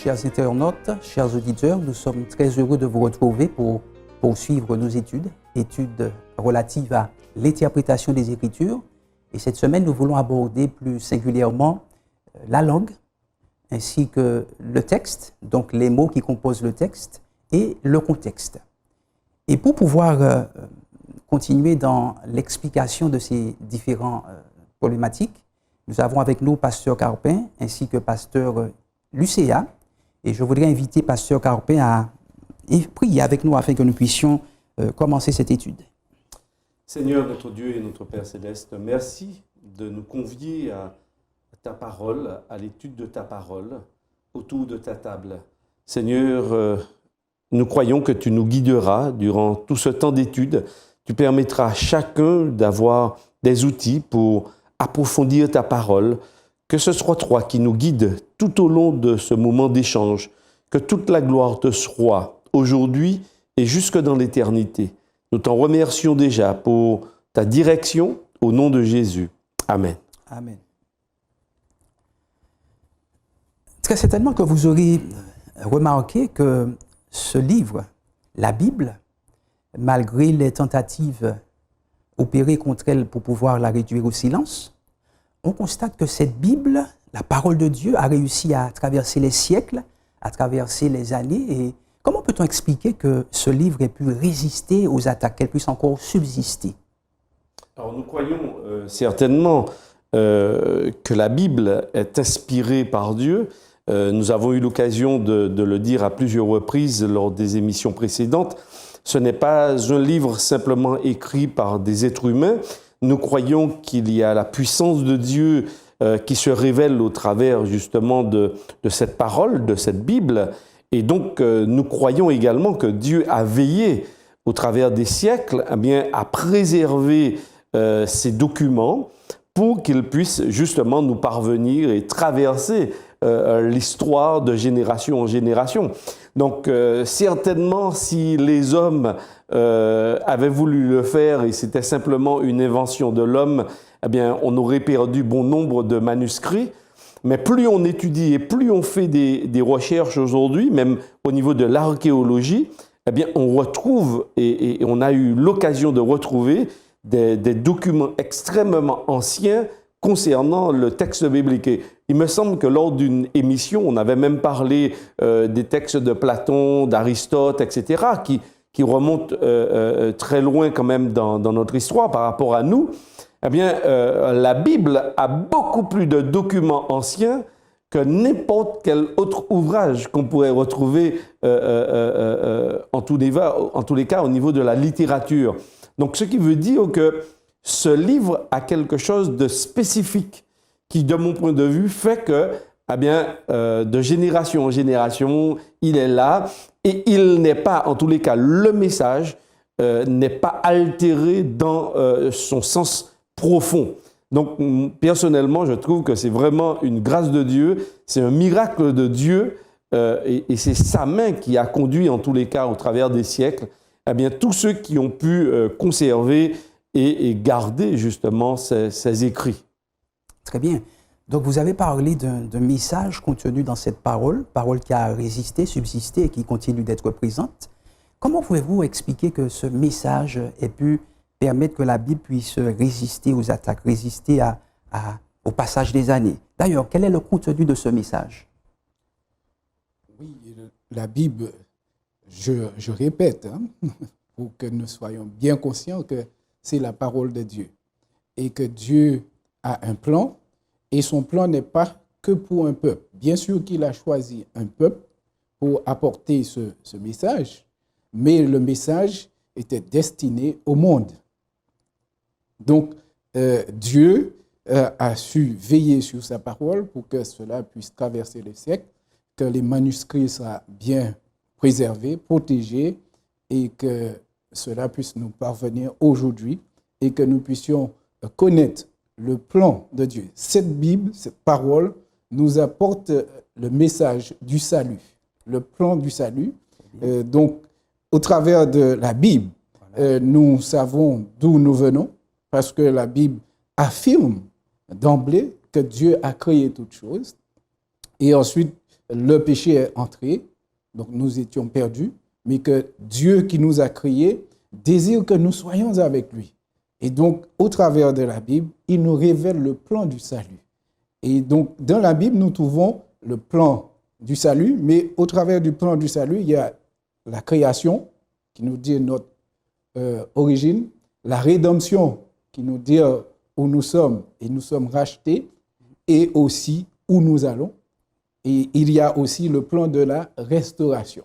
Chers internautes, chers auditeurs, nous sommes très heureux de vous retrouver pour poursuivre nos études relatives à l'interprétation des Écritures. Et cette semaine, nous voulons aborder plus singulièrement la langue, ainsi que le texte, donc les mots qui composent le texte, et le contexte. Et pour pouvoir continuer dans l'explication de ces différentes problématiques, nous avons avec nous Pasteur Carpin ainsi que Pasteur Lucéa. Et je voudrais inviter Pasteur Carpin à prier avec nous afin que nous puissions commencer cette étude. Seigneur, notre Dieu et notre Père Céleste, merci de nous convier à ta parole, à l'étude de ta parole, autour de ta table. Seigneur, nous croyons que tu nous guideras durant tout ce temps d'étude. Tu permettras à chacun d'avoir des outils pour approfondir ta parole, que ce soit toi qui nous guides tout au long de ce moment d'échange, que toute la gloire te soit aujourd'hui et jusque dans l'éternité. Nous t'en remercions déjà pour ta direction au nom de Jésus. Amen. Amen. Très certainement que vous aurez remarqué que ce livre, la Bible, malgré les tentatives opérées contre elle pour pouvoir la réduire au silence, on constate que cette Bible, la parole de Dieu, a réussi à traverser les siècles, à traverser les années. Et comment peut-on expliquer que ce livre ait pu résister aux attaques, qu'elle puisse encore subsister? Alors nous croyons certainement que la Bible est inspirée par Dieu. Nous avons eu l'occasion de le dire à plusieurs reprises lors des émissions précédentes. Ce n'est pas un livre simplement écrit par des êtres humains. Nous croyons qu'il y a la puissance de Dieu qui se révèle au travers justement de cette parole, de cette Bible. Et donc, nous croyons également que Dieu a veillé au travers des siècles à préserver ces documents pour qu'ils puissent justement nous parvenir et traverser l'histoire de génération en génération. Donc, certainement, si les hommes avaient voulu le faire et c'était simplement une invention de l'homme, eh bien, on aurait perdu bon nombre de manuscrits. Mais plus on étudie et plus on fait des recherches aujourd'hui, même au niveau de l'archéologie, eh bien, on retrouve et on a eu l'occasion de retrouver des documents extrêmement anciens concernant le texte biblique. Et il me semble que lors d'une émission, on avait même parlé des textes de Platon, d'Aristote, etc., qui remontent très loin quand même dans notre histoire par rapport à nous. Eh bien, la Bible a beaucoup plus de documents anciens que n'importe quel autre ouvrage qu'on pourrait retrouver en tous les cas au niveau de la littérature. Donc, ce qui veut dire que ce livre a quelque chose de spécifique qui, de mon point de vue, fait que, de génération en génération, il est là et il n'est pas, en tous les cas, le message n'est pas altéré dans son sens profond. Donc, personnellement, je trouve que c'est vraiment une grâce de Dieu, c'est un miracle de Dieu et c'est sa main qui a conduit, en tous les cas, au travers des siècles, tous ceux qui ont pu conserver et garder justement ces écrits. Très bien. Donc, vous avez parlé d'un message contenu dans cette parole qui a résisté, subsisté et qui continue d'être présente. Comment pouvez-vous expliquer que ce message ait pu permettre que la Bible puisse résister aux attaques, résister au passage des années? D'ailleurs, quel est le contenu de ce message? Oui, la Bible, je répète, pour que nous soyons bien conscients que c'est la parole de Dieu et que Dieu a un plan et son plan n'est pas que pour un peuple. Bien sûr qu'il a choisi un peuple pour apporter ce message, mais le message était destiné au monde. Donc, Dieu a su veiller sur sa parole pour que cela puisse traverser les siècles, que les manuscrits soient bien préservés, protégés et que cela puisse nous parvenir aujourd'hui et que nous puissions connaître le plan de Dieu. Cette Bible, cette parole, nous apporte le message du salut, le plan du salut. Donc, au travers de la Bible, nous savons d'où nous venons, parce que la Bible affirme d'emblée que Dieu a créé toutes choses. Et ensuite, le péché est entré, donc nous étions perdus, mais que Dieu qui nous a créés désire que nous soyons avec lui. Et donc, au travers de la Bible, il nous révèle le plan du salut. Et donc, dans la Bible, nous trouvons le plan du salut, mais au travers du plan du salut, il y a la création, qui nous dit notre origine, la rédemption, qui nous dit où nous sommes, et nous sommes rachetés, et aussi où nous allons. Et il y a aussi le plan de la restauration.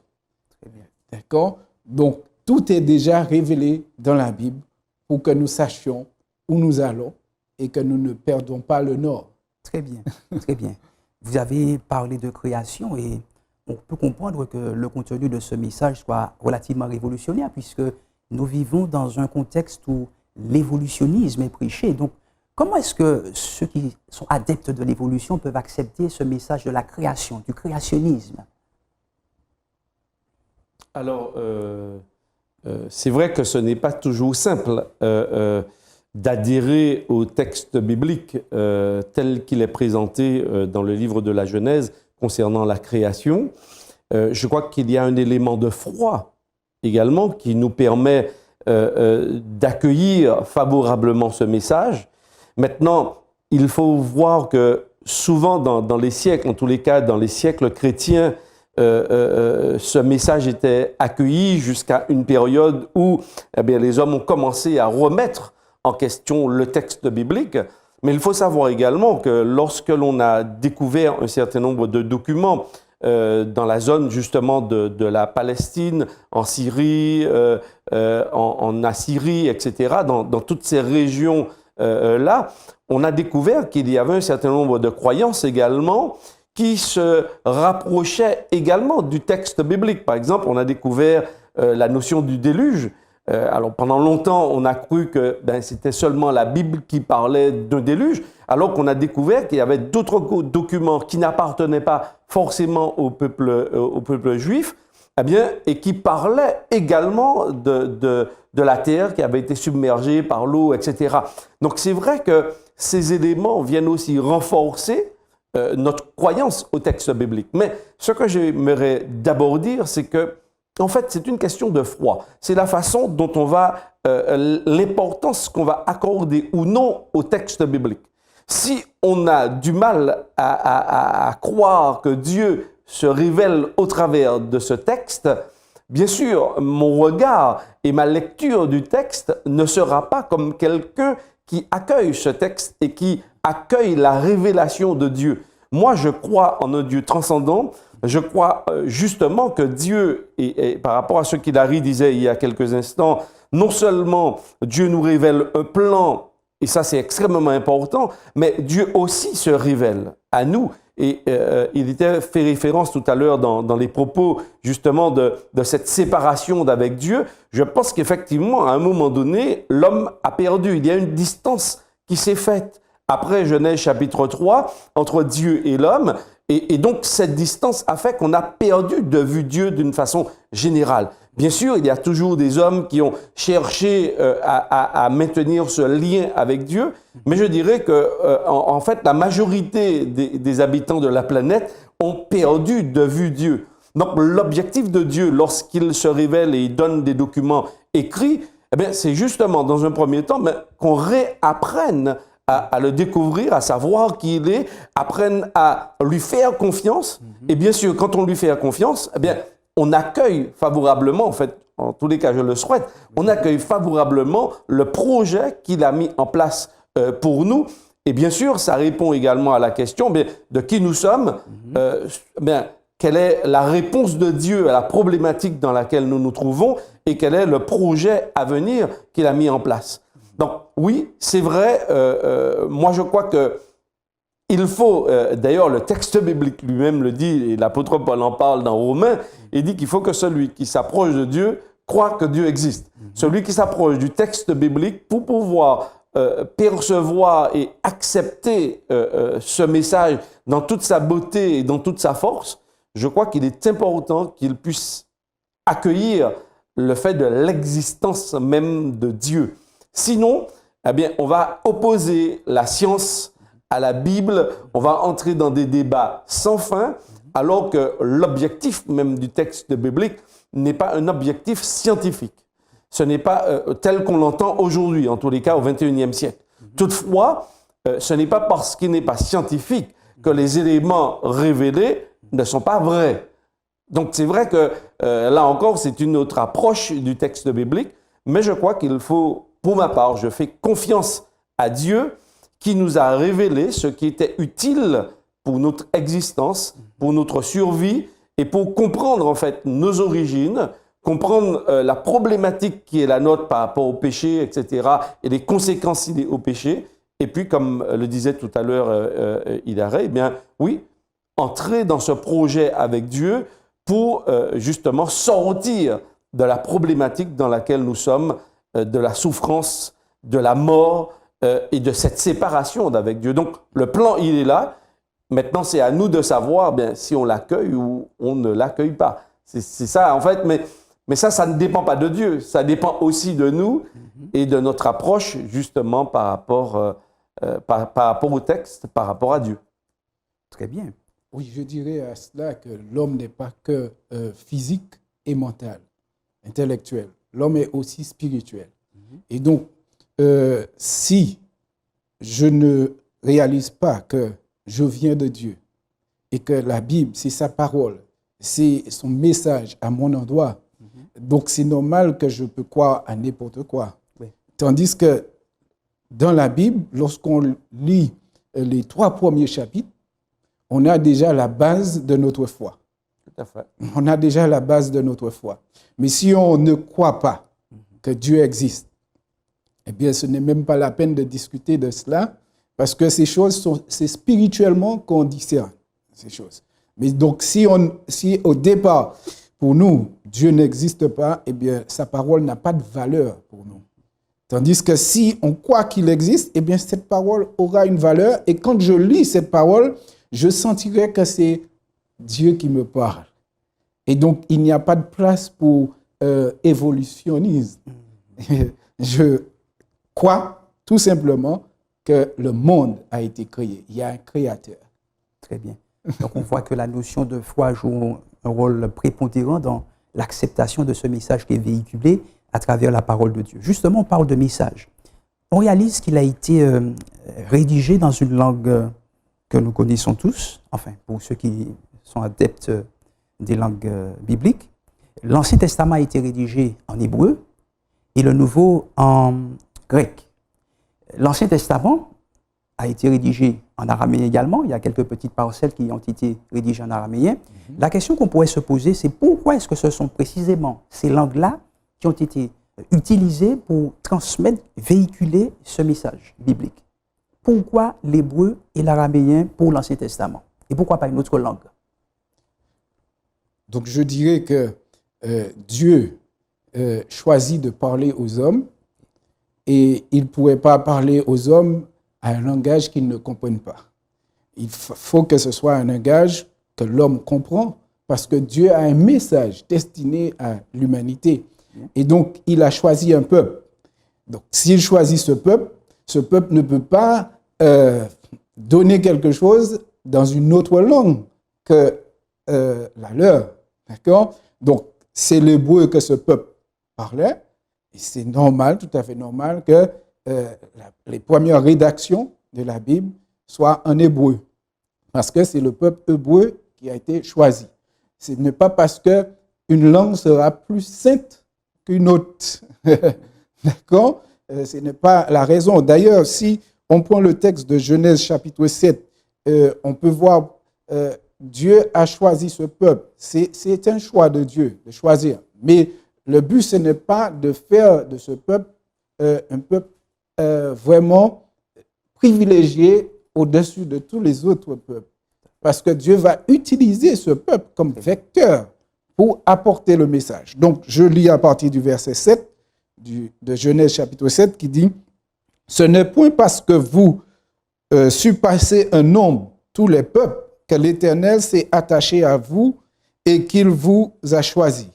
Très bien. D'accord? Donc, tout est déjà révélé dans la Bible pour que nous sachions où nous allons et que nous ne perdons pas le nord. Très bien, très bien. Vous avez parlé de création et on peut comprendre que le contenu de ce message soit relativement révolutionnaire puisque nous vivons dans un contexte où l'évolutionnisme est prêché. Donc, comment est-ce que ceux qui sont adeptes de l'évolution peuvent accepter ce message de la création, du créationnisme? Alors, c'est vrai que ce n'est pas toujours simple d'adhérer au texte biblique tel qu'il est présenté dans le livre de la Genèse concernant la création. Je crois qu'il y a un élément de foi également qui nous permet d'accueillir favorablement ce message. Maintenant, il faut voir que souvent dans les siècles, en tous les cas dans les siècles chrétiens, ce message était accueilli jusqu'à une période où les hommes ont commencé à remettre en question le texte biblique. Mais il faut savoir également que lorsque l'on a découvert un certain nombre de documents dans la zone justement de la Palestine, en Syrie, en Assyrie, etc., dans toutes ces régions-là, on a découvert qu'il y avait un certain nombre de croyances également qui se rapprochaient également du texte biblique. Par exemple, on a découvert la notion du déluge. Alors pendant longtemps, on a cru que c'était seulement la Bible qui parlait d'un déluge, alors qu'on a découvert qu'il y avait d'autres documents qui n'appartenaient pas forcément au peuple juif, et qui parlaient également de la terre qui avait été submergée par l'eau, etc. Donc c'est vrai que ces éléments viennent aussi renforcer notre croyance au texte biblique. Mais ce que j'aimerais d'abord dire, c'est que en fait, c'est une question de foi. C'est la façon dont on va, l'importance qu'on va accorder ou non au texte biblique. Si on a du mal à croire que Dieu se révèle au travers de ce texte, bien sûr, mon regard et ma lecture du texte ne sera pas comme quelqu'un qui accueille ce texte et qui accueille la révélation de Dieu. Moi, je crois en un Dieu transcendant. Je crois justement que Dieu, et par rapport à ce qu'Hilary disait il y a quelques instants, non seulement Dieu nous révèle un plan, et ça c'est extrêmement important, mais Dieu aussi se révèle à nous. Et il était fait référence tout à l'heure dans les propos justement de cette séparation d'avec Dieu. Je pense qu'effectivement, à un moment donné, l'homme a perdu. Il y a une distance qui s'est faite après Genèse chapitre 3 entre Dieu et l'homme. Et donc, cette distance a fait qu'on a perdu de vue Dieu d'une façon générale. Bien sûr, il y a toujours des hommes qui ont cherché à maintenir ce lien avec Dieu, mais je dirais que, en fait, la majorité des habitants de la planète ont perdu de vue Dieu. Donc, l'objectif de Dieu, lorsqu'il se révèle et il donne des documents écrits, c'est justement, dans un premier temps, qu'on réapprenne à le découvrir, à savoir qui il est, apprennent à lui faire confiance. Et bien sûr, quand on lui fait confiance, on accueille favorablement, en fait, en tous les cas, je le souhaite, on accueille favorablement le projet qu'il a mis en place pour nous. Et bien sûr, ça répond également à la question de qui nous sommes, quelle est la réponse de Dieu à la problématique dans laquelle nous nous trouvons et quel est le projet à venir qu'il a mis en place. Donc oui, c'est vrai, moi je crois que il faut, d'ailleurs le texte biblique lui-même le dit, et l'apôtre Paul en parle dans Romains, il dit qu'il faut que celui qui s'approche de Dieu croit que Dieu existe. Celui qui s'approche du texte biblique pour pouvoir percevoir et accepter ce message dans toute sa beauté et dans toute sa force, je crois qu'il est important qu'il puisse accueillir le fait de l'existence même de Dieu. Sinon, on va opposer la science à la Bible, on va entrer dans des débats sans fin, alors que l'objectif même du texte biblique n'est pas un objectif scientifique. Ce n'est pas tel qu'on l'entend aujourd'hui, en tous les cas au XXIe siècle. Toutefois, ce n'est pas parce qu'il n'est pas scientifique que les éléments révélés ne sont pas vrais. Donc c'est vrai que là encore, c'est une autre approche du texte biblique, mais je crois qu'il faut, pour ma part, je fais confiance à Dieu qui nous a révélé ce qui était utile pour notre existence, pour notre survie et pour comprendre en fait nos origines, comprendre la problématique qui est la nôtre par rapport au péché, etc., et les conséquences liées au péché. Et puis, comme le disait tout à l'heure Hilaire, eh bien, oui, entrer dans ce projet avec Dieu pour justement sortir de la problématique dans laquelle nous sommes, de la souffrance, de la mort et de cette séparation d'avec Dieu. Donc, le plan, il est là. Maintenant, c'est à nous de savoir bien, si on l'accueille ou on ne l'accueille pas. C'est ça, en fait, mais ça ne dépend pas de Dieu. Ça dépend aussi de nous et de notre approche, justement, par rapport au texte, par rapport à Dieu. Très bien. Oui, je dirais à cela que l'homme n'est pas que physique et mental, intellectuel. L'homme est aussi spirituel. Et donc, si je ne réalise pas que je viens de Dieu et que la Bible, c'est sa parole, c'est son message à mon endroit, donc c'est normal que je peux croire à n'importe quoi. Oui. Tandis que dans la Bible, lorsqu'on lit les 3 premiers chapitres, on a déjà la base de notre foi. Tout à fait. On a déjà la base de notre foi. Mais si on ne croit pas que Dieu existe, eh bien, ce n'est même pas la peine de discuter de cela, parce que ces choses, c'est spirituellement qu'on discerne ces choses. Mais donc, si au départ, pour nous, Dieu n'existe pas, eh bien, sa parole n'a pas de valeur pour nous. Tandis que si on croit qu'il existe, eh bien, cette parole aura une valeur. Et quand je lis cette parole, je sentirai que c'est Dieu qui me parle. Et donc, il n'y a pas de place pour évolutionnisme. Je crois tout simplement que le monde a été créé. Il y a un créateur. Très bien. Donc, on voit que la notion de foi joue un rôle prépondérant dans l'acceptation de ce message qui est véhiculé à travers la parole de Dieu. Justement, on parle de message. On réalise qu'il a été rédigé dans une langue que nous connaissons tous, enfin, pour ceux qui sont adeptes des langues bibliques. L'Ancien Testament a été rédigé en hébreu et le Nouveau en grec. L'Ancien Testament a été rédigé en araméen également. Il y a quelques petites parcelles qui ont été rédigées en araméen. La question qu'on pourrait se poser, c'est pourquoi est-ce que ce sont précisément ces langues-là qui ont été utilisées pour transmettre, véhiculer ce message biblique? Pourquoi l'hébreu et l'araméen pour l'Ancien Testament? Et pourquoi pas une autre langue? Donc je dirais que Dieu choisit de parler aux hommes et il ne pourrait pas parler aux hommes à un langage qu'ils ne comprennent pas. Il faut que ce soit un langage que l'homme comprend parce que Dieu a un message destiné à l'humanité. Et donc, il a choisi un peuple. Donc, s'il choisit ce peuple ne peut pas donner quelque chose dans une autre langue que la leur. D'accord? Donc, c'est l'hébreu que ce peuple parlait. Et c'est normal, tout à fait normal, que les premières rédactions de la Bible soient en hébreu. Parce que c'est le peuple hébreu qui a été choisi. Ce n'est pas parce qu'une langue sera plus sainte qu'une autre. D'accord? Ce n'est pas la raison. D'ailleurs, si on prend le texte de Genèse chapitre 7, on peut voir Dieu a choisi ce peuple. C'est un choix de Dieu, de choisir. Mais le but, ce n'est pas de faire de ce peuple un peuple vraiment privilégié au-dessus de tous les autres peuples. Parce que Dieu va utiliser ce peuple comme vecteur pour apporter le message. Donc, je lis à partir du verset 7 de Genèse chapitre 7 qui dit « Ce n'est point parce que vous surpassez un nombre tous les peuples que l'Éternel s'est attaché à vous et qu'il vous a choisi,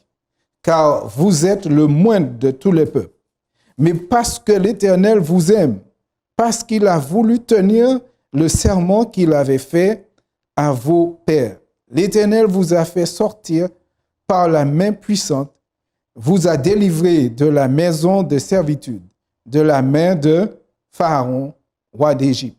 car vous êtes le moindre de tous les peuples. Mais parce que l'Éternel vous aime, parce qu'il a voulu tenir le serment qu'il avait fait à vos pères, L'Éternel vous a fait sortir par la main puissante, vous a délivré de la maison de servitude, de la main de Pharaon, roi d'Égypte.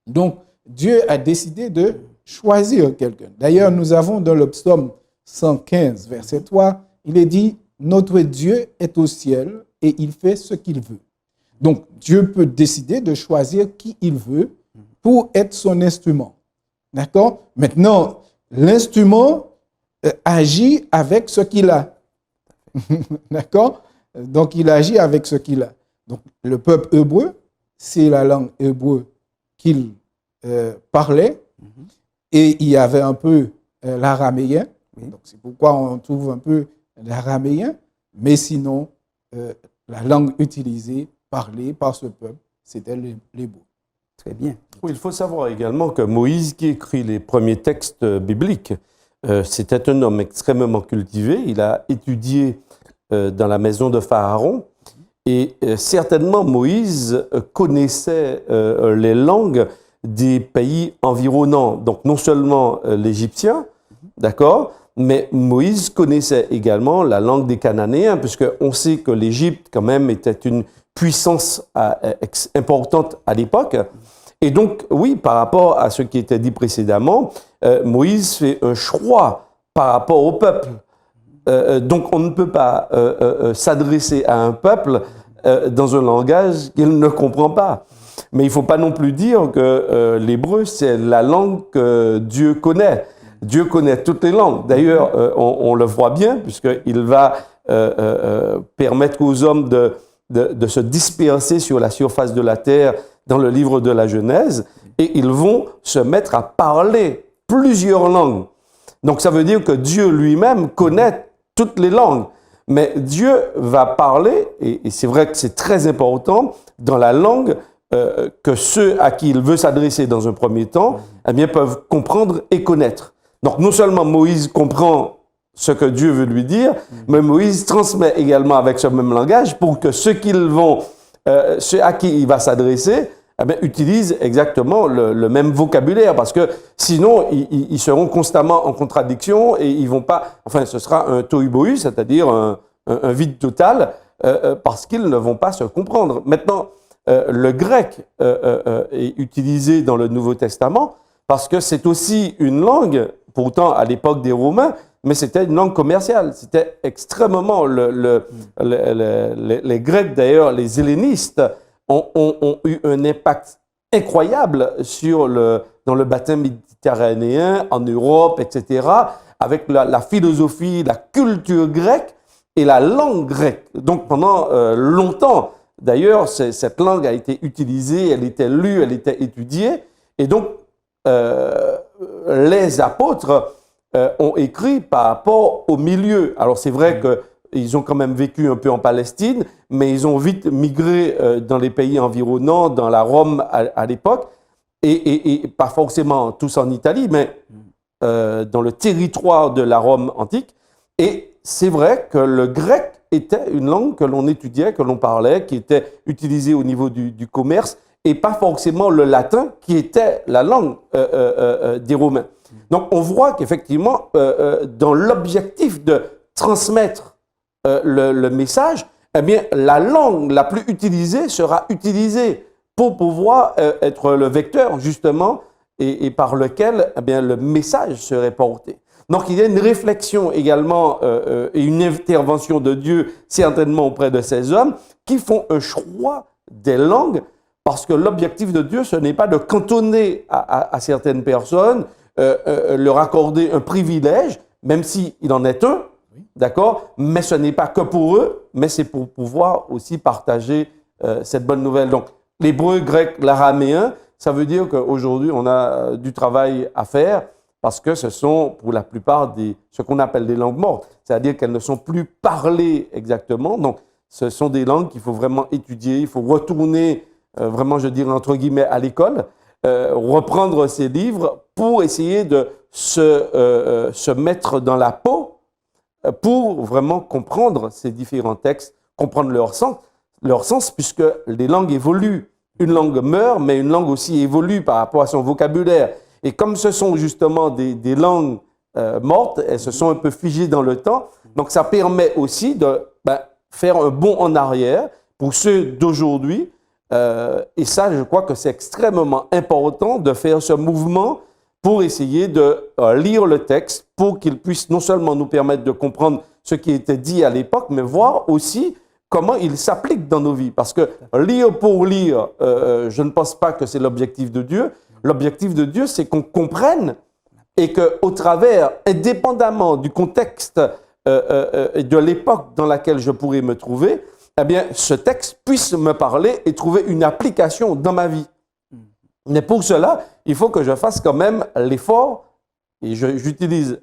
Donc, Dieu a décidé de choisir quelqu'un. D'ailleurs, nous avons dans le psaume 115, verset 3, il est dit, « Notre Dieu est au ciel et il fait ce qu'il veut. » Donc, Dieu peut décider de choisir qui il veut pour être son instrument. D'accord? Maintenant, l'instrument agit avec ce qu'il a. D'accord? Donc, il agit avec ce qu'il a. Donc, le peuple hébreu, c'est la langue hébreu qu'il parlait, et il y avait un peu l'araméen. Donc, c'est pourquoi on trouve un peu l'araméen, mais sinon, la langue utilisée, parlée par ce peuple, c'était l'hébreu. Très bien. Oui, il faut savoir également que Moïse, qui écrit les premiers textes bibliques, c'était un homme extrêmement cultivé. Il a étudié dans la maison de Pharaon. Et certainement, Moïse connaissait les langues des pays environnants. Donc, non seulement l'égyptien, d'accord, mais Moïse connaissait également la langue des Cananéens, puisqu'on sait que l'Égypte, quand même, était une puissance importante à l'époque. Et donc, oui, par rapport à ce qui était dit précédemment, Moïse fait un choix par rapport au peuple. Donc, on ne peut pas s'adresser à un peuple dans un langage qu'il ne comprend pas. Mais il ne faut pas non plus dire que l'hébreu, c'est la langue que Dieu connaît. Dieu connaît toutes les langues. D'ailleurs, on le voit bien, puisqu'il va permettre aux hommes de se disperser sur la surface de la terre dans le livre de la Genèse, et ils vont se mettre à parler plusieurs langues. Donc, ça veut dire que Dieu lui-même connaît toutes les langues. Mais Dieu va parler, et c'est vrai que c'est très important, dans la langue que ceux à qui il veut s'adresser dans un premier temps, eh bien, peuvent comprendre et connaître. Donc, non seulement Moïse comprend ce que Dieu veut lui dire, mais Moïse transmet également avec ce même langage pour que ceux à qui il va s'adresser, eh bien, utilisent exactement le même vocabulaire, parce que sinon, ils seront constamment en contradiction et ils vont pas, enfin, ce sera un tohu-bohu, c'est-à-dire un vide total, parce qu'ils ne vont pas se comprendre. Maintenant, le grec est utilisé dans le Nouveau Testament parce que c'est aussi une langue, pourtant à l'époque des Romains, mais c'était une langue commerciale. C'était extrêmement... les Grecs, d'ailleurs, les hellénistes, ont eu un impact incroyable dans le baptême méditerranéen, en Europe, etc., avec la philosophie, la culture grecque et la langue grecque. Donc pendant longtemps, d'ailleurs, cette langue a été utilisée, elle était lue, elle était étudiée, et donc les apôtres ont écrit par rapport au milieu. Alors c'est vrai qu'ils ont quand même vécu un peu en Palestine, mais ils ont vite migré dans les pays environnants, dans la Rome à l'époque, et pas forcément tous en Italie, mais dans le territoire de la Rome antique. Et c'est vrai que le grec était une langue que l'on étudiait, que l'on parlait, qui était utilisée au niveau du commerce, et pas forcément le latin, qui était la langue des Romains. Donc on voit qu'effectivement, dans l'objectif de transmettre le message, eh bien, la langue la plus utilisée sera utilisée pour pouvoir être le vecteur, justement, et par lequel eh bien, le message serait porté. Donc, il y a une réflexion également et une intervention de Dieu, certainement auprès de ces hommes, qui font un choix des langues, parce que l'objectif de Dieu, ce n'est pas de cantonner à certaines personnes, leur accorder un privilège, même s'il en est un, d'accord, mais ce n'est pas que pour eux, mais c'est pour pouvoir aussi partager cette bonne nouvelle. Donc, l'hébreu, grec, l'araméen, ça veut dire qu'aujourd'hui, on a du travail à faire, parce que ce sont, pour la plupart, ce qu'on appelle des langues mortes, c'est-à-dire qu'elles ne sont plus parlées exactement. Donc, ce sont des langues qu'il faut vraiment étudier, il faut retourner, vraiment, je dirais, entre guillemets, à l'école, reprendre ces livres pour essayer de se mettre dans la peau, pour vraiment comprendre ces différents textes, comprendre leur sens, puisque les langues évoluent. Une langue meurt, mais une langue aussi évolue par rapport à son vocabulaire. Et comme ce sont justement des langues mortes, elles se sont un peu figées dans le temps. Donc ça permet aussi de faire un bond en arrière pour ceux d'aujourd'hui. Et ça, je crois que c'est extrêmement important de faire ce mouvement pour essayer de lire le texte, pour qu'il puisse non seulement nous permettre de comprendre ce qui était dit à l'époque, mais voir aussi comment il s'applique dans nos vies. Parce que lire pour lire, je ne pense pas que c'est l'objectif de Dieu. L'objectif de Dieu, c'est qu'on comprenne et qu'au travers, indépendamment du contexte et de l'époque dans laquelle je pourrais me trouver, eh bien, ce texte puisse me parler et trouver une application dans ma vie. Mais pour cela, il faut que je fasse quand même l'effort, et j'utilise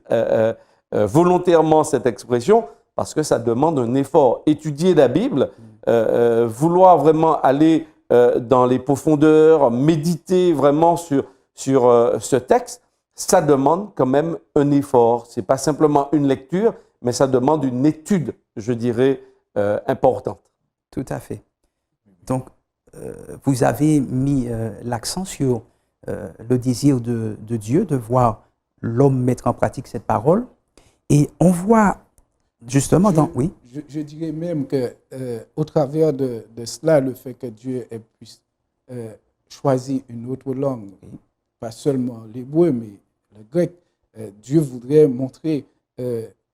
volontairement cette expression, parce que ça demande un effort. Étudier la Bible, vouloir vraiment aller dans les profondeurs, méditer vraiment sur ce texte, ça demande quand même un effort. Ce n'est pas simplement une lecture, mais ça demande une étude, je dirais, importante. Tout à fait. Donc, vous avez mis l'accent sur le désir de Dieu de voir l'homme mettre en pratique cette parole. Et on voit justement dans... Oui. Je dirais même qu'au travers de cela, le fait que Dieu ait pu choisir une autre langue, pas seulement l'hébreu, mais le grec, Dieu voudrait montrer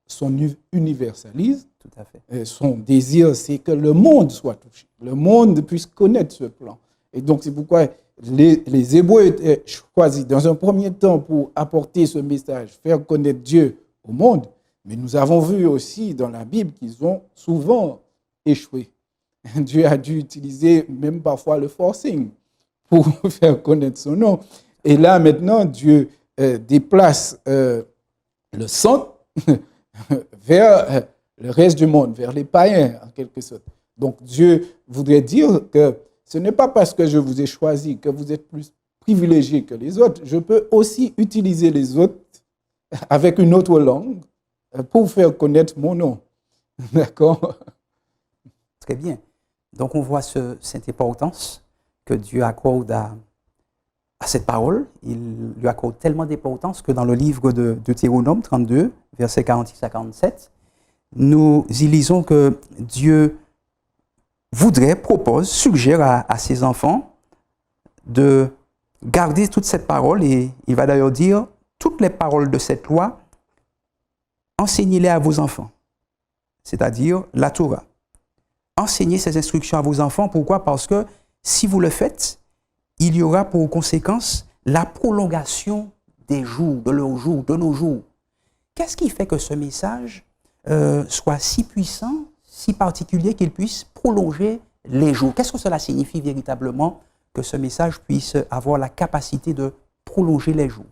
son universalisme. Tout à fait. Son désir, c'est que le monde soit touché, le monde puisse connaître ce plan. Et donc, c'est pourquoi les Hébreux étaient choisis dans un premier temps pour apporter ce message, faire connaître Dieu au monde. Mais nous avons vu aussi dans la Bible qu'ils ont souvent échoué. Dieu a dû utiliser même parfois le forcing pour faire connaître son nom. Et là, maintenant, Dieu déplace le centre vers le reste du monde, vers les païens, en quelque sorte. Donc, Dieu voudrait dire que ce n'est pas parce que je vous ai choisi que vous êtes plus privilégiés que les autres. Je peux aussi utiliser les autres avec une autre langue pour faire connaître mon nom. D'accord? Très bien. Donc, on voit cette importance que Dieu accorde à cette parole. Il lui accorde tellement d'importance que dans le livre de Deutéronome 32, versets 46 à 47, nous y lisons que Dieu voudrait, propose, suggère à ses enfants de garder toute cette parole, et il va d'ailleurs dire toutes les paroles de cette loi, enseignez-les à vos enfants, c'est-à-dire la Torah. Enseignez ces instructions à vos enfants. Pourquoi? Parce que si vous le faites, il y aura pour conséquence la prolongation des jours, de leurs jours, de nos jours. Qu'est-ce qui fait que ce message soit si puissant, si particulier qu'il puisse prolonger les jours? Qu'est-ce que cela signifie véritablement que ce message puisse avoir la capacité de prolonger les jours?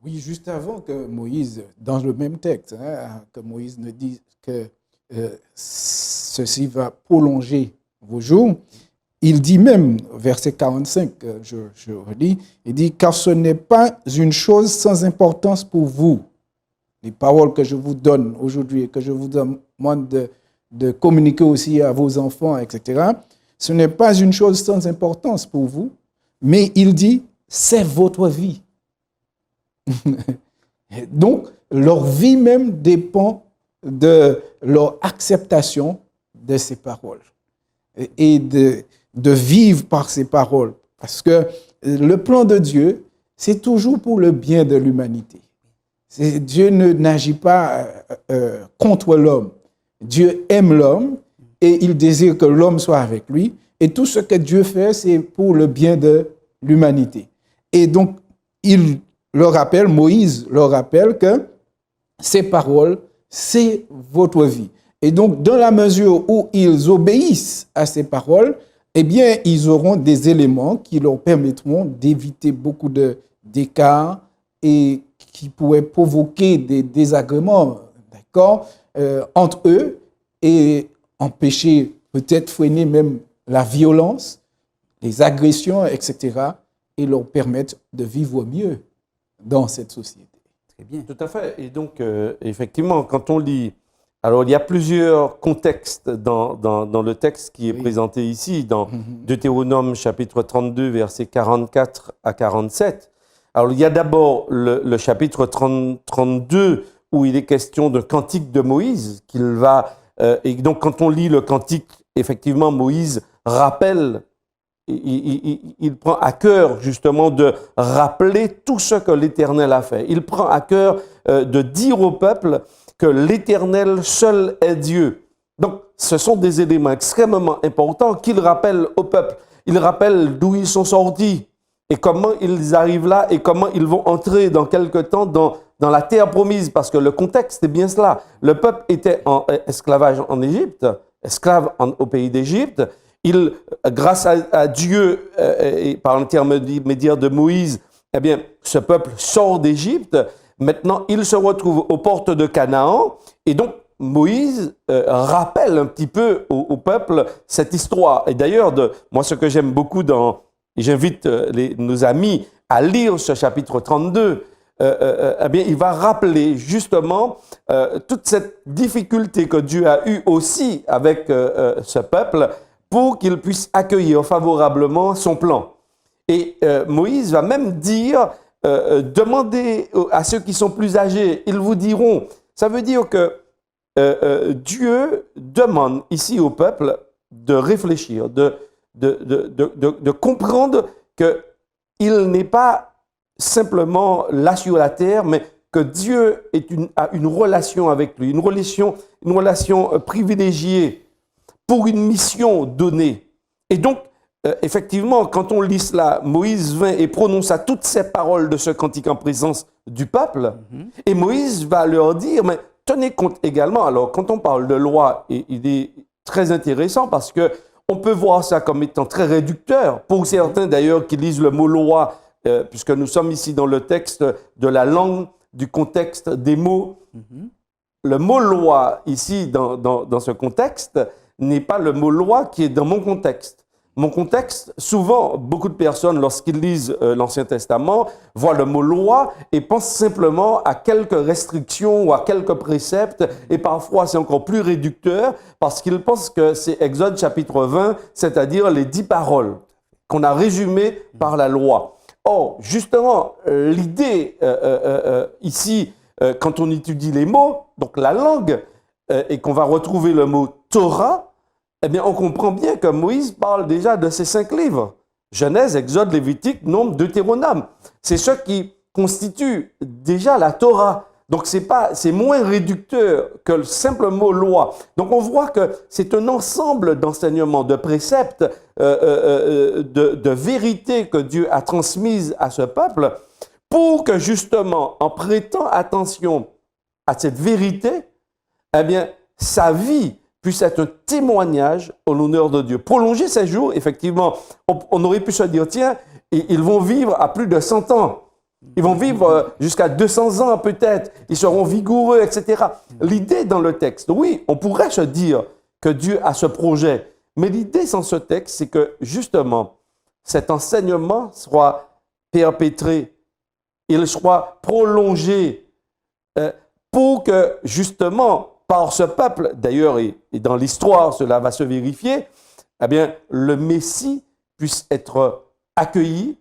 Oui, juste avant que Moïse, dans le même texte, que Moïse ne dise que ceci va prolonger vos jours, il dit même, verset 45, je relis, il dit « Car ce n'est pas une chose sans importance pour vous, les paroles que je vous donne aujourd'hui et que je vous demande de communiquer aussi à vos enfants, etc. Ce n'est pas une chose sans importance pour vous, mais il dit « c'est votre vie ». Donc, leur vie même dépend de leur acceptation de ces paroles et de vivre par ces paroles. Parce que le plan de Dieu, c'est toujours pour le bien de l'humanité. Dieu n'agit pas contre l'homme. Dieu aime l'homme et il désire que l'homme soit avec lui. Et tout ce que Dieu fait, c'est pour le bien de l'humanité. Et donc, Moïse leur rappelle que ces paroles, c'est votre vie. Et donc, dans la mesure où ils obéissent à ces paroles, eh bien, ils auront des éléments qui leur permettront d'éviter beaucoup d'écarts et qui pourraient provoquer des désagréments, d'accord, entre eux et empêcher, peut-être freiner même la violence, les agressions, etc., et leur permettre de vivre mieux dans cette société. Très bien. Tout à fait. Et donc, effectivement, quand on lit, alors il y a plusieurs contextes dans le texte qui est présenté ici, dans Deutéronome chapitre 32, versets 44 à 47. Alors, il y a d'abord le chapitre 32 où il est question de cantique de Moïse qu'il va et donc quand on lit le cantique, effectivement Moïse rappelle, il prend à cœur justement de rappeler tout ce que l'Éternel a fait. Il prend à cœur de dire au peuple que l'Éternel seul est Dieu. Donc, ce sont des éléments extrêmement importants qu'il rappelle au peuple. Il rappelle d'où ils sont sortis et comment ils arrivent là et comment ils vont entrer dans quelque temps dans la terre promise. Parce que le contexte est bien cela. Le peuple était en esclavage en Égypte, esclave au pays d'Égypte. Il, grâce à Dieu et par l'intermédiaire de Moïse, eh bien, ce peuple sort d'Égypte. Maintenant, il se retrouve aux portes de Canaan. Et donc, Moïse rappelle un petit peu au peuple cette histoire. Et d'ailleurs, moi, ce que j'aime beaucoup et j'invite nos amis à lire ce chapitre 32, eh bien, il va rappeler justement toute cette difficulté que Dieu a eue aussi avec ce peuple pour qu'il puisse accueillir favorablement son plan. Et Moïse va même dire, demandez à ceux qui sont plus âgés, ils vous diront. Ça veut dire que Dieu demande ici au peuple de réfléchir, de comprendre qu'il n'est pas simplement là sur la terre, mais que Dieu a une relation avec lui, une relation privilégiée pour une mission donnée. Et donc, effectivement, quand on lit cela, Moïse vint et prononça toutes ces paroles de ce cantique en présence du peuple, et Moïse va leur dire, mais tenez compte également, alors quand on parle de loi, il est très intéressant parce que on peut voir ça comme étant très réducteur. Pour certains d'ailleurs qui lisent le mot loi, puisque nous sommes ici dans le texte de la langue, du contexte des mots, le mot loi ici dans ce contexte n'est pas le mot loi qui est dans mon contexte. Mon contexte, souvent, beaucoup de personnes, lorsqu'ils lisent l'Ancien Testament, voient le mot loi et pensent simplement à quelques restrictions ou à quelques préceptes. Et parfois, c'est encore plus réducteur parce qu'ils pensent que c'est Exode chapitre 20, c'est-à-dire les 10 paroles qu'on a résumées par la loi. Or, justement, l'idée ici, quand on étudie les mots, donc la langue, et qu'on va retrouver le mot Torah, eh bien, on comprend bien que Moïse parle déjà de ces 5 livres. Genèse, Exode, Lévitique, Nombre, Deutéronome. C'est ce qui constitue déjà la Torah. Donc, c'est moins réducteur que le simple mot loi. Donc, on voit que c'est un ensemble d'enseignements, de préceptes, de vérités que Dieu a transmises à ce peuple pour que, justement, en prêtant attention à cette vérité, eh bien, sa vie puisse être un témoignage en l'honneur de Dieu. Prolonger ces jours, effectivement, on aurait pu se dire, tiens, ils vont vivre à plus de 100 ans. Ils vont vivre jusqu'à 200 ans peut-être. Ils seront vigoureux, etc. L'idée dans le texte, oui, on pourrait se dire que Dieu a ce projet. Mais l'idée dans ce texte, c'est que justement, cet enseignement soit perpétré, il soit prolongé pour que justement, par ce peuple, d'ailleurs, et dans l'histoire, cela va se vérifier, eh bien, le Messie puisse être accueilli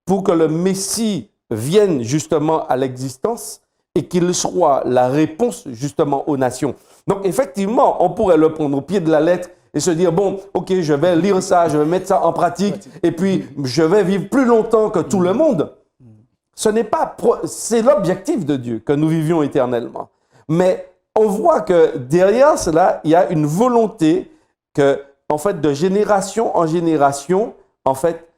pour que le Messie vienne justement à l'existence et qu'il soit la réponse justement aux nations. Donc, effectivement, on pourrait le prendre au pied de la lettre et se dire, bon, ok, je vais lire ça, je vais mettre ça en pratique et puis je vais vivre plus longtemps que tout le monde. C'est l'objectif de Dieu, que nous vivions éternellement. Mais on voit que derrière cela, il y a une volonté que, en fait, de génération en génération, en fait,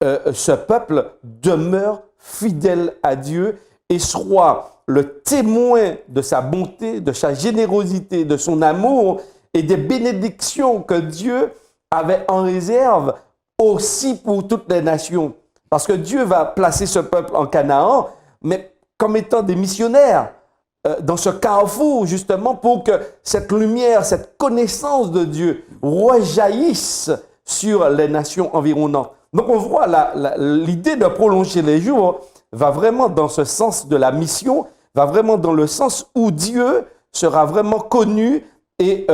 ce peuple demeure fidèle à Dieu et soit le témoin de sa bonté, de sa générosité, de son amour et des bénédictions que Dieu avait en réserve aussi pour toutes les nations. Parce que Dieu va placer ce peuple en Canaan, mais comme étant des missionnaires, dans ce carrefour, justement, pour que cette lumière, cette connaissance de Dieu rejaillisse sur les nations environnantes. Donc, on voit l'idée de prolonger les jours va vraiment dans ce sens de la mission, va vraiment dans le sens où Dieu sera vraiment connu et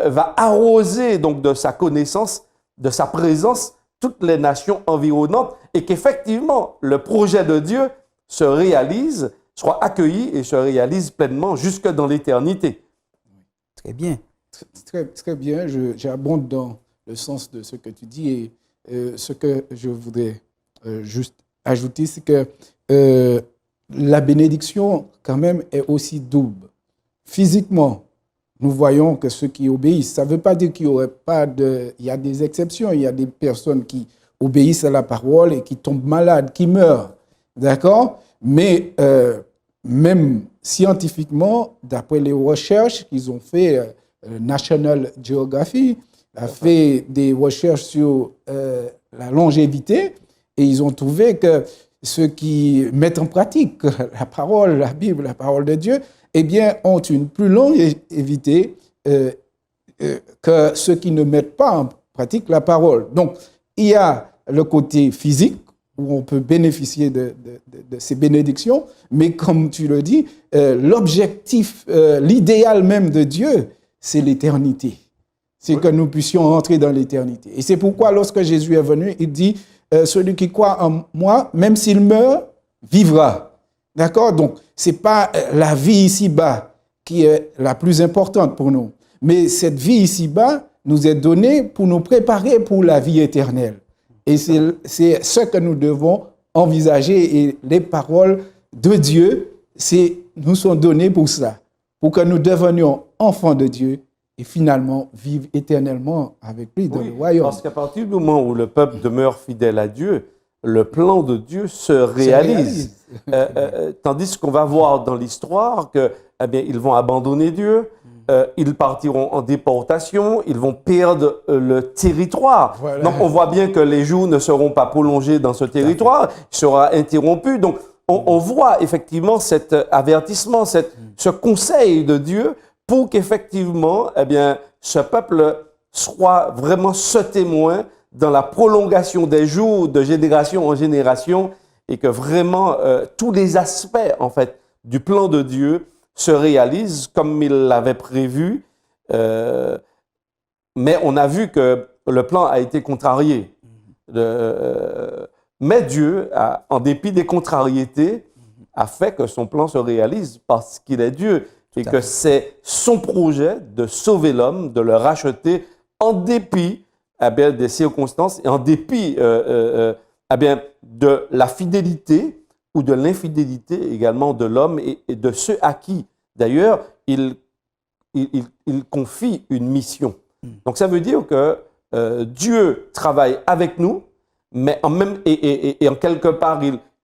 va arroser donc de sa connaissance, de sa présence, toutes les nations environnantes et qu'effectivement, le projet de Dieu se réalise, soit accueilli et se réalise pleinement jusque dans l'éternité. Très bien. Très bien, j'abonde dans le sens de ce que tu dis et ce que je voudrais juste ajouter, c'est que la bénédiction quand même est aussi double. Physiquement, nous voyons que ceux qui obéissent, ça ne veut pas dire qu'il n'y aurait pas de... Il y a des exceptions, il y a des personnes qui obéissent à la parole et qui tombent malades, qui meurent, d'accord? Mais même scientifiquement, d'après les recherches qu'ils ont fait, National Geographic a fait des recherches sur la longévité et ils ont trouvé que ceux qui mettent en pratique la parole, la Bible, la parole de Dieu, eh bien, ont une plus longue longévité que ceux qui ne mettent pas en pratique la parole. Donc, il y a le côté physique où on peut bénéficier de ces bénédictions, mais comme tu le dis, l'objectif, l'idéal même de Dieu, c'est l'éternité. C'est que nous puissions entrer dans l'éternité. Et c'est pourquoi lorsque Jésus est venu, il dit, celui qui croit en moi, même s'il meurt, vivra. D'accord? Donc, ce n'est pas la vie ici-bas qui est la plus importante pour nous. Mais cette vie ici-bas nous est donnée pour nous préparer pour la vie éternelle. Et c'est ce que nous devons envisager. Et les paroles de Dieu, nous sont données pour ça. Pour que nous devenions enfants de Dieu et finalement vivre éternellement avec lui dans le royaume. Parce qu'à partir du moment où le peuple demeure fidèle à Dieu, le plan de Dieu se réalise. Tandis qu'on va voir dans l'histoire que, eh bien, ils vont abandonner Dieu, ils partiront en déportation, ils vont perdre le territoire. Voilà. Donc on voit bien que les jours ne seront pas prolongés dans ce territoire, il sera interrompu. Donc on voit effectivement cet avertissement, ce conseil de Dieu pour qu'effectivement, eh bien, ce peuple soit vraiment ce témoin dans la prolongation des jours de génération en génération et que vraiment tous les aspects en fait du plan de Dieu se réalisent comme il l'avait prévu. Mais on a vu que le plan a été contrarié. Mais Dieu, en dépit des contrariétés, a fait que son plan se réalise parce qu'il est Dieu et que c'est son projet de sauver l'homme, de le racheter en dépit des circonstances et en dépit de la fidélité ou de l'infidélité également de l'homme et de ceux à qui, d'ailleurs, il confie une mission. Donc ça veut dire que Dieu travaille avec nous, mais en quelque part,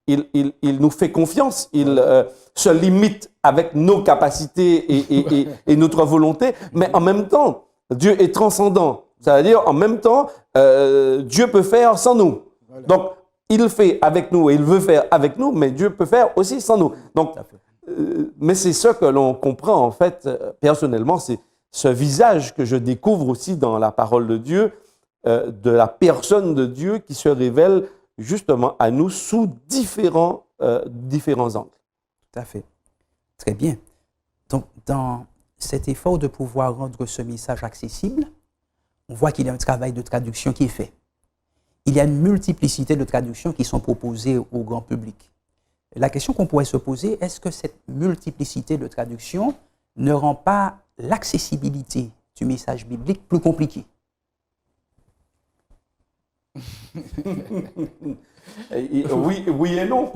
il nous fait confiance, il se limite avec nos capacités et notre volonté, mais en même temps, Dieu est transcendant. C'est-à-dire, en même temps, Dieu peut faire sans nous. Voilà. Donc, il fait avec nous et il veut faire avec nous, mais Dieu peut faire aussi sans nous. Donc, mais c'est ce que l'on comprend, en fait, personnellement, c'est ce visage que je découvre aussi dans la parole de Dieu, de la personne de Dieu qui se révèle justement à nous sous différents angles. Tout à fait. Très bien. Donc, dans cet effort de pouvoir rendre ce message accessible, on voit qu'il y a un travail de traduction qui est fait. Il y a une multiplicité de traductions qui sont proposées au grand public. La question qu'on pourrait se poser, est-ce que cette multiplicité de traductions ne rend pas l'accessibilité du message biblique plus compliquée? Oui et non.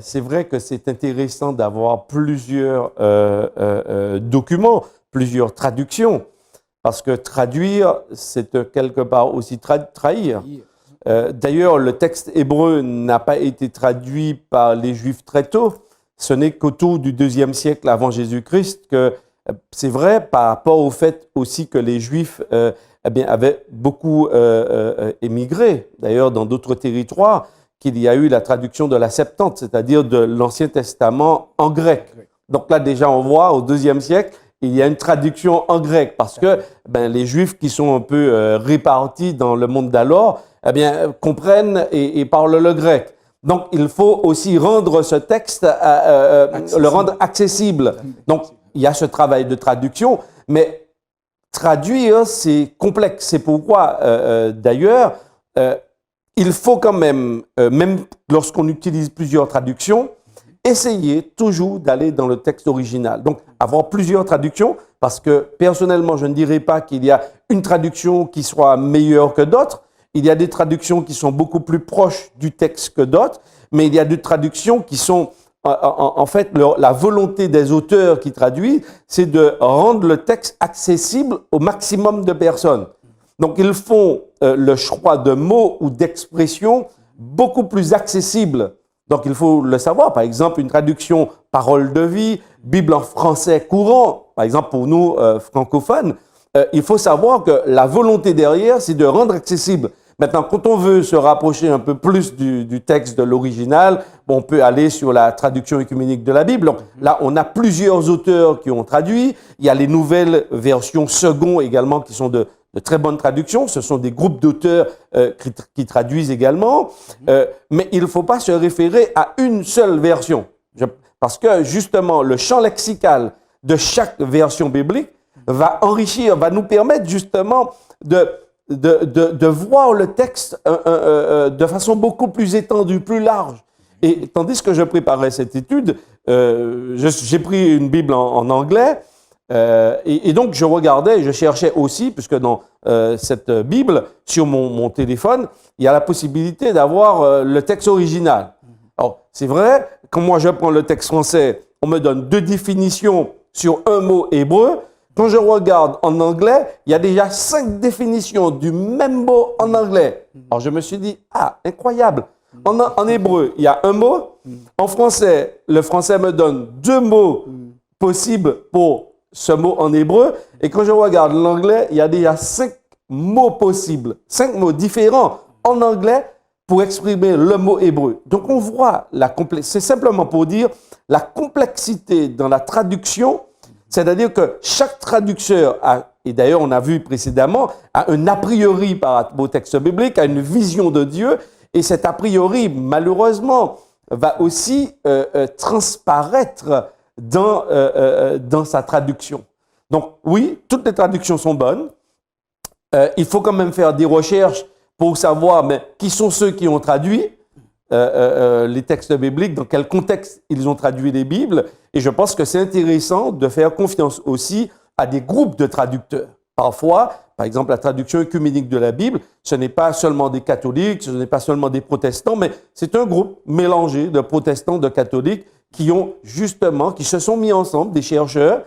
C'est vrai que c'est intéressant d'avoir plusieurs documents, plusieurs traductions, parce que traduire, c'est quelque part aussi trahir. D'ailleurs, le texte hébreu n'a pas été traduit par les Juifs très tôt. Ce n'est qu'autour du IIe siècle avant Jésus-Christ que c'est vrai par rapport au fait aussi que les Juifs avaient beaucoup émigré, d'ailleurs dans d'autres territoires, qu'il y a eu la traduction de la Septante, c'est-à-dire de l'Ancien Testament en grec. Donc là déjà on voit au IIe siècle, il y a une traduction en grec parce que les Juifs qui sont un peu répartis dans le monde d'alors, comprennent et parlent le grec. Donc il faut aussi rendre ce texte, le rendre accessible. Donc il y a ce travail de traduction, mais traduire, c'est complexe. C'est pourquoi, d'ailleurs, il faut quand même lorsqu'on utilise plusieurs traductions, essayer toujours d'aller dans le texte original. Donc, avoir plusieurs traductions, parce que personnellement, je ne dirais pas qu'il y a une traduction qui soit meilleure que d'autres. Il y a des traductions qui sont beaucoup plus proches du texte que d'autres, mais il y a des traductions qui sont, en fait, la volonté des auteurs qui traduisent, c'est de rendre le texte accessible au maximum de personnes. Donc, ils font le choix de mots ou d'expressions beaucoup plus accessibles. Donc, il faut le savoir. Par exemple, une traduction parole de vie, Bible en français courant, par exemple pour nous francophones, il faut savoir que la volonté derrière, c'est de rendre accessible. Maintenant, quand on veut se rapprocher un peu plus du texte de l'original, on peut aller sur la traduction œcuménique de la Bible. Donc, là, on a plusieurs auteurs qui ont traduit. Il y a les nouvelles versions second également qui sont de très bonnes traductions. Ce sont des groupes d'auteurs qui traduisent également. Mais il ne faut pas se référer à une seule version. Parce que, justement, le champ lexical de chaque version biblique va enrichir, va nous permettre, justement, de voir le texte de façon beaucoup plus étendue, plus large. Et tandis que je préparais cette étude, j'ai pris une Bible en anglais, et donc je regardais et je cherchais aussi, puisque dans cette Bible, sur mon téléphone, il y a la possibilité d'avoir le texte original. Alors, c'est vrai, quand moi je prends le texte français, on me donne 2 définitions sur un mot hébreu. Quand je regarde en anglais, il y a déjà 5 définitions du même mot en anglais. Alors je me suis dit, incroyable. En hébreu, il y a un mot. En français, le français me donne 2 mots possibles pour ce mot en hébreu. Et quand je regarde l'anglais, il y a déjà 5 mots possibles, 5 mots différents en anglais pour exprimer le mot hébreu. Donc on voit c'est simplement pour dire la complexité dans la traduction. C'est-à-dire que chaque traducteur et d'ailleurs on a vu précédemment, a un a priori par rapport au texte biblique, a une vision de Dieu, et cet a priori, malheureusement, va aussi transparaître dans sa traduction. Donc oui, toutes les traductions sont bonnes. Il faut quand même faire des recherches pour savoir qui sont ceux qui ont traduit les textes bibliques, dans quel contexte ils ont traduit les Bibles. Et je pense que c'est intéressant de faire confiance aussi à des groupes de traducteurs. Parfois, par exemple, la traduction œcuménique de la Bible, ce n'est pas seulement des catholiques, ce n'est pas seulement des protestants, mais c'est un groupe mélangé de protestants, de catholiques, qui se sont mis ensemble, des chercheurs,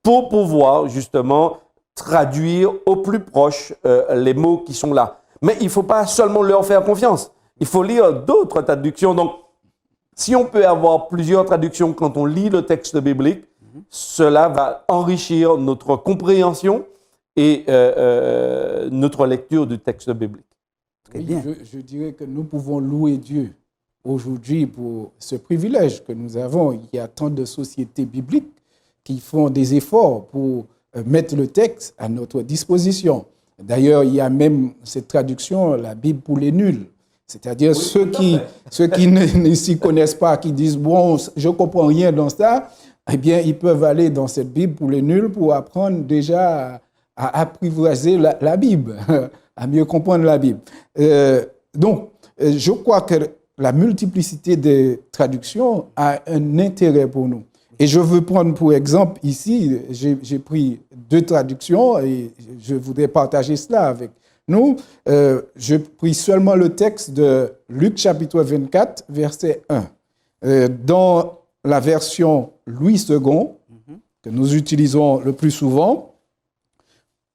pour pouvoir justement traduire au plus proche les mots qui sont là. Mais il ne faut pas seulement leur faire confiance. Il faut lire d'autres traductions. Donc, si on peut avoir plusieurs traductions quand on lit le texte biblique, cela va enrichir notre compréhension et notre lecture du texte biblique. Oui, je dirais que nous pouvons louer Dieu aujourd'hui pour ce privilège que nous avons. Il y a tant de sociétés bibliques qui font des efforts pour mettre le texte à notre disposition. D'ailleurs, il y a même cette traduction, la Bible pour les nuls. C'est-à-dire ceux qui ne s'y connaissent pas, qui disent « bon, je ne comprends rien dans ça », eh bien, ils peuvent aller dans cette Bible pour les nuls pour apprendre déjà à apprivoiser la Bible, à mieux comprendre la Bible. Donc, je crois que la multiplicité des traductions a un intérêt pour nous. Et je veux prendre pour exemple ici, j'ai pris 2 traductions et je voudrais partager cela avec nous. Je pris seulement le texte de Luc chapitre 24, verset 1. Dans la version Louis II, que nous utilisons le plus souvent,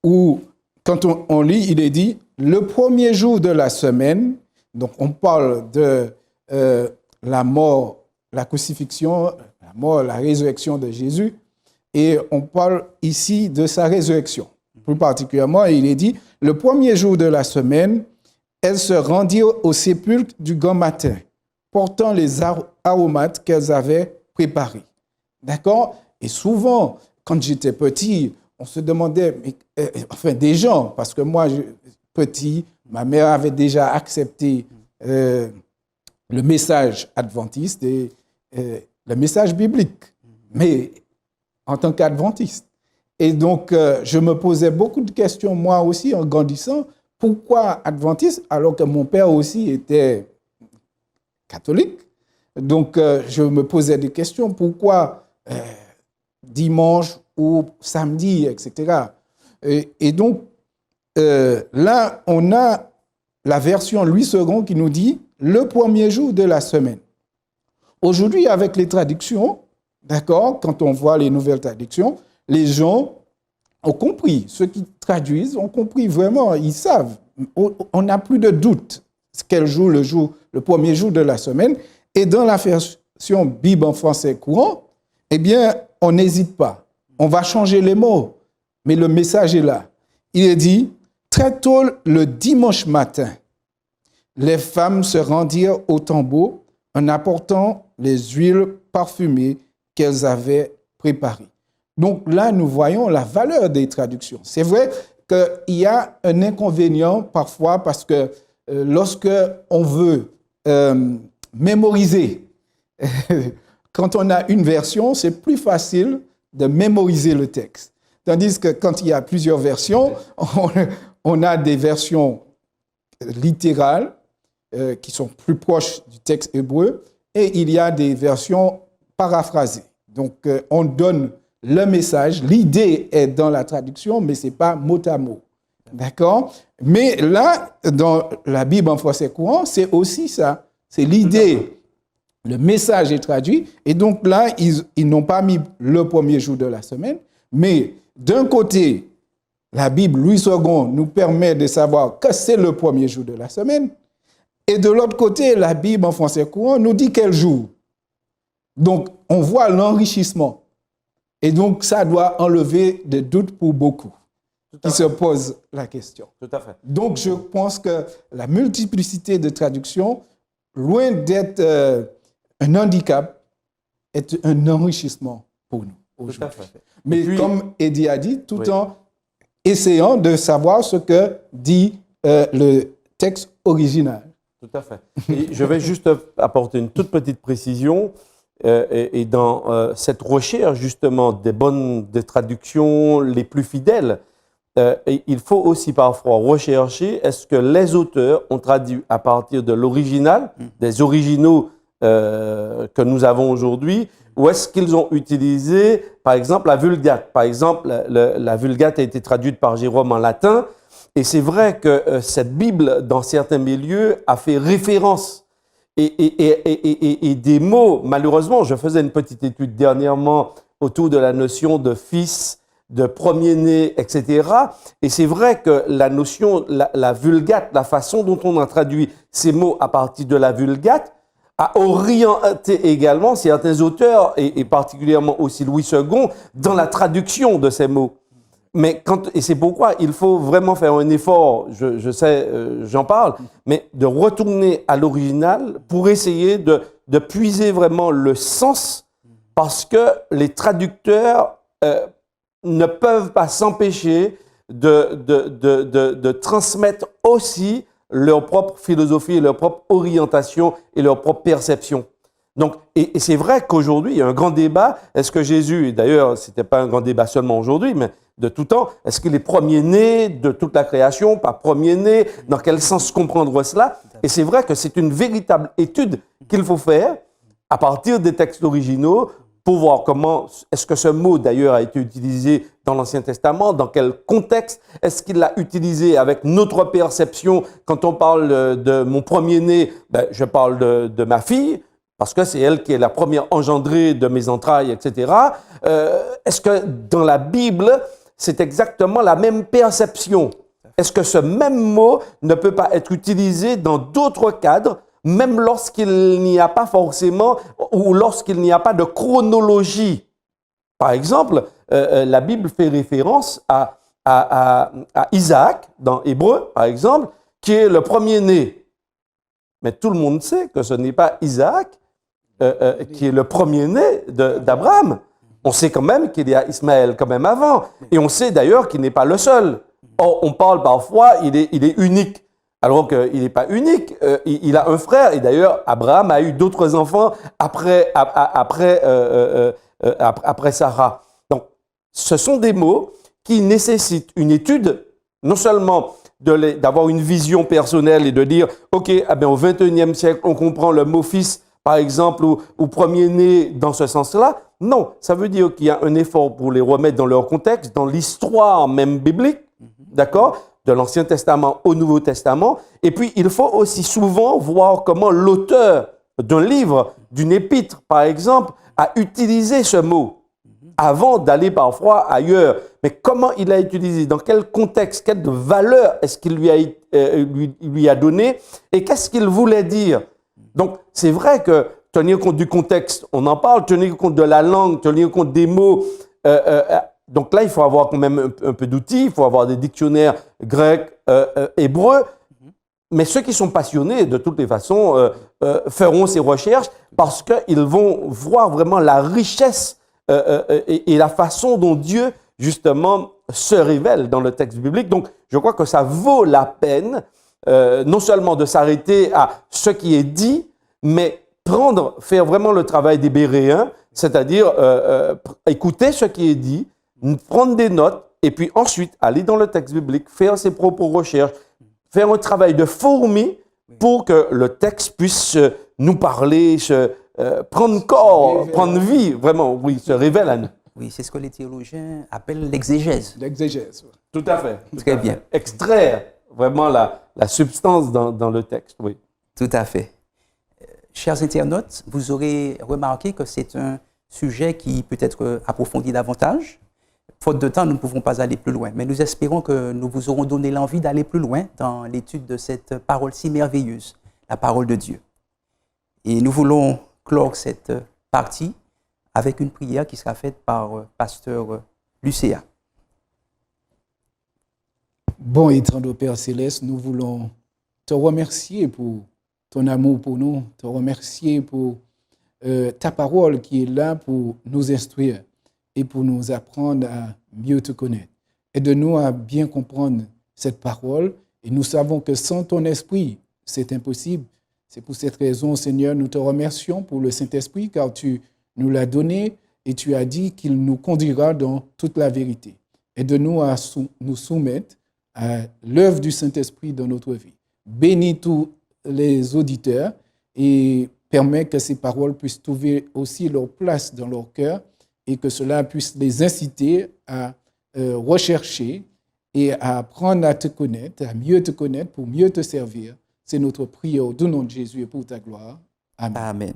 où quand on lit, il est dit « le premier jour de la semaine », donc on parle de la mort, la crucifixion, la mort, la résurrection de Jésus, et on parle ici de sa résurrection. Plus particulièrement, il est dit « le premier jour de la semaine, elles se rendirent au sépulcre du grand matin, portant les aromates qu'elles avaient préparés. » D'accord? Et souvent, quand j'étais petit, on se demandait, des gens, parce que moi, petit, ma mère avait déjà accepté le message adventiste et le message biblique, mais en tant qu'adventiste. Et donc, je me posais beaucoup de questions, moi aussi, en grandissant, pourquoi adventiste alors que mon père aussi était catholique? Donc, je me posais des questions. Pourquoi dimanche ou samedi, etc. Et donc, là, on a la version Louis II qui nous dit le premier jour de la semaine. Aujourd'hui, avec les traductions, d'accord, quand on voit les nouvelles traductions, les gens ont compris. Ceux qui traduisent ont compris vraiment, ils savent. On n'a plus de doute. Quel jour, le premier jour de la semaine. Et dans la version Bible en français courant, eh bien, on n'hésite pas. On va changer les mots, mais le message est là. Il est dit, très tôt le dimanche matin, les femmes se rendirent au tombeau en apportant les huiles parfumées qu'elles avaient préparées. Donc là, nous voyons la valeur des traductions. C'est vrai qu'il y a un inconvénient parfois parce que lorsque on veut mémoriser, quand on a une version, c'est plus facile de mémoriser le texte. Tandis que quand il y a plusieurs versions, on a des versions littérales qui sont plus proches du texte hébreu et il y a des versions paraphrasées. Donc, on donne le message, l'idée est dans la traduction, mais ce n'est pas mot à mot. D'accord? Mais là, dans la Bible en français courant, c'est aussi ça. C'est l'idée. Le message est traduit. Et donc là, ils n'ont pas mis le premier jour de la semaine. Mais d'un côté, la Bible, Louis II, nous permet de savoir que c'est le premier jour de la semaine. Et de l'autre côté, la Bible en français courant nous dit quel jour. Donc, on voit l'enrichissement. Et donc, ça doit enlever des doutes pour beaucoup qui se posent la question. Tout à fait. Donc, je pense que la multiplicité de traductions, loin d'être un handicap, est un enrichissement pour nous aujourd'hui. Tout à fait. Mais puis, comme Eddie a dit, tout en essayant de savoir ce que dit le texte original. Tout à fait. Et je vais juste apporter une toute petite précision. Et dans cette recherche justement des traductions les plus fidèles, il faut aussi parfois rechercher est-ce que les auteurs ont traduit à partir de l'original, des originaux que nous avons aujourd'hui, ou est-ce qu'ils ont utilisé par exemple la Vulgate. Par exemple, la Vulgate a été traduite par Jérôme en latin, et c'est vrai que cette Bible, dans certains milieux, a fait référence et des mots, malheureusement, je faisais une petite étude dernièrement autour de la notion de fils, de premier-né, etc. Et c'est vrai que la notion, la Vulgate, la façon dont on a traduit ces mots à partir de la Vulgate, a orienté également certains auteurs, et particulièrement aussi Louis II, dans la traduction de ces mots. Mais et c'est pourquoi il faut vraiment faire un effort, je sais, j'en parle, mais de retourner à l'original pour essayer de puiser vraiment le sens, parce que les traducteurs ne peuvent pas s'empêcher de transmettre aussi leur propre philosophie, leur propre orientation et leur propre perception. Donc, et c'est vrai qu'aujourd'hui, il y a un grand débat. Est-ce que Jésus, et d'ailleurs, ce n'était pas un grand débat seulement aujourd'hui, mais de tout temps, est-ce qu'il est premier-né de toute la création, pas premier-né? Dans quel sens comprendre cela? Et c'est vrai que c'est une véritable étude qu'il faut faire à partir des textes originaux pour voir comment, est-ce que ce mot d'ailleurs a été utilisé dans l'Ancien Testament, dans quel contexte, est-ce qu'il l'a utilisé avec notre perception? Quand on parle de mon premier-né, je parle de ma fille, parce que c'est elle qui est la première engendrée de mes entrailles, etc. Est-ce que dans la Bible, c'est exactement la même perception? Est-ce que ce même mot ne peut pas être utilisé dans d'autres cadres, même lorsqu'il n'y a pas forcément, ou lorsqu'il n'y a pas de chronologie? Par exemple, la Bible fait référence à Isaac, dans Hébreu, par exemple, qui est le premier-né. Mais tout le monde sait que ce n'est pas Isaac qui est le premier-né d'Abraham. On sait quand même qu'il y a Ismaël quand même avant. Et on sait d'ailleurs qu'il n'est pas le seul. Or, on parle parfois, il est unique. Alors qu'il n'est pas unique. Il a un frère. Et d'ailleurs, Abraham a eu d'autres enfants après Sarah. Donc, ce sont des mots qui nécessitent une étude, non seulement d'avoir une vision personnelle et de dire, OK, au 21e siècle, on comprend le mot fils, par exemple, ou premier-né dans ce sens-là. Non, ça veut dire qu'il y a un effort pour les remettre dans leur contexte, dans l'histoire même biblique, d'accord, de l'Ancien Testament au Nouveau Testament. Et puis, il faut aussi souvent voir comment l'auteur d'un livre, d'une épître, par exemple, a utilisé ce mot avant d'aller parfois ailleurs. Mais comment il a utilisé, dans quel contexte, quelle valeur est-ce qu'il lui a donné et qu'est-ce qu'il voulait dire. Donc, c'est vrai que tenir compte du contexte, on en parle, tenir compte de la langue, tenir compte des mots. Donc là, il faut avoir quand même un peu d'outils, il faut avoir des dictionnaires grecs, hébreux. Mais ceux qui sont passionnés, de toutes les façons, feront ces recherches parce qu'ils vont voir vraiment la richesse et la façon dont Dieu, justement, se révèle dans le texte biblique. Donc, je crois que ça vaut la peine, non seulement de s'arrêter à ce qui est dit, mais faire vraiment le travail des Béréens, c'est-à-dire écouter ce qui est dit, prendre des notes, et puis ensuite aller dans le texte biblique, faire ses propres recherches, faire un travail de fourmi pour que le texte puisse nous parler, prendre corps, prendre vie, vraiment, oui, se révèle à nous. Oui, c'est ce que les théologiens appellent l'exégèse. L'exégèse. Oui. Tout à fait. Très bien. Extraire vraiment la substance dans le texte, oui. Tout à fait. Chers internautes, vous aurez remarqué que c'est un sujet qui peut être approfondi davantage. Faute de temps, nous ne pouvons pas aller plus loin, mais nous espérons que nous vous aurons donné l'envie d'aller plus loin dans l'étude de cette parole si merveilleuse, la parole de Dieu. Et nous voulons clore cette partie avec une prière qui sera faite par pasteur Lucéa. Bon et tendre Père Céleste, nous voulons te remercier pour ton amour pour nous, te remercier pour ta parole qui est là pour nous instruire et pour nous apprendre à mieux te connaître. Aide-nous à bien comprendre cette parole et nous savons que sans ton esprit, c'est impossible. C'est pour cette raison, Seigneur, nous te remercions pour le Saint-Esprit car tu nous l'as donné et tu as dit qu'il nous conduira dans toute la vérité. Aide-nous à nous soumettre à l'œuvre du Saint-Esprit dans notre vie. Bénis tous les auditeurs et permets que ces paroles puissent trouver aussi leur place dans leur cœur et que cela puisse les inciter à rechercher et à apprendre à te connaître, à mieux te connaître pour mieux te servir. C'est notre prière au nom de Jésus et pour ta gloire. Amen. Amen.